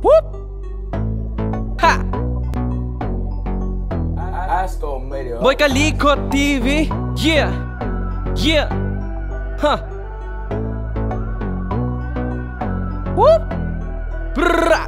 Whoop! Ha! Boy Kalikot TV. Yeah! Yeah! Huh! Whoop! Brrrra!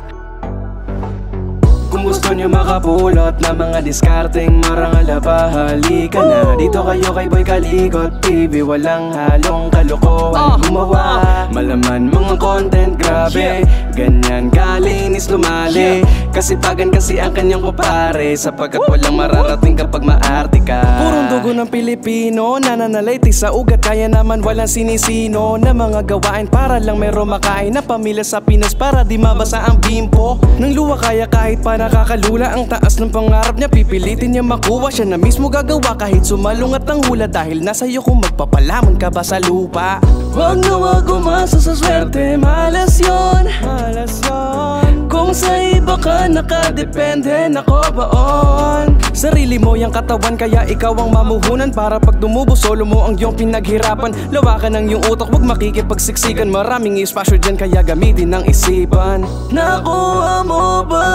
Kung gusto nyo makapulot na mga diskarteng marangal ba, halika na dito kayo kay Boy Kalikot TV. Walang halong kalokohan gumawa, malaman mga content grabe, ganyan kalinis lumali. Kasipagan kasi ang kanyang kupare, sapagkat walang mararating kapag maarte ka. Purong dugo ng Pilipino, nananalayti sa ugat, kaya naman walang sinisino na mga gawain para lang meron makain na pamilya sa Pinas, para di mabasa ang bimpo ng luwa. Kaya kahit pa nakakalula ang taas ng pangarap niya, pipilitin niya makuha, siya na mismo gagawa kahit sumalungat ang hula. Dahil nasa iyo kung magpapalamon ka ba sa lupa. Wag na wag umasa sa swerte, malas yun, malas yun. Kung sa iba ka nakadepende, nako baon sarili mo yung katawan, kaya ikaw ang mamuhunan. Para pag dumubo, solo mo ang iyong pinaghirapan. Lawakan ang iyong utak, wag makikipagsiksikan. Maraming espasyo dyan, kaya gamitin ang isipan. Nakuha mo ba?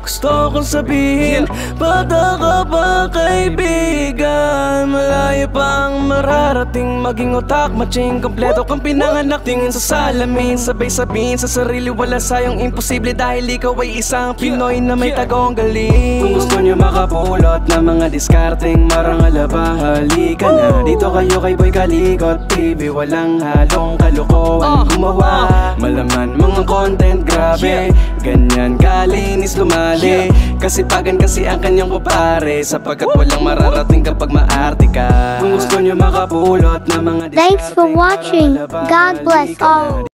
Gusto kong sabihin, bata ka ba kaibigan? Malayo pang mararating, maging otak matching kompleto kang pinanganak. Tingin sa salamin, sabay sabihin sa sarili, wala sayang imposible, dahil ikaw ay isang Pinoy na may tagong galing. Kung gusto nyo makapulot na mga diskarteng marangal ba, halika na dito kayo kay Boy Kalikot TV. Walang halong kalokohan gumawa, malaman mga content grabe, ganyan kalinis lumali. Kasipagan kasi ang kanyang kupare, sapagkat walang mararating kapag maarte ka. Kung gusto nyo makapulot na mga diskarteng Thanks for watching. God bless all.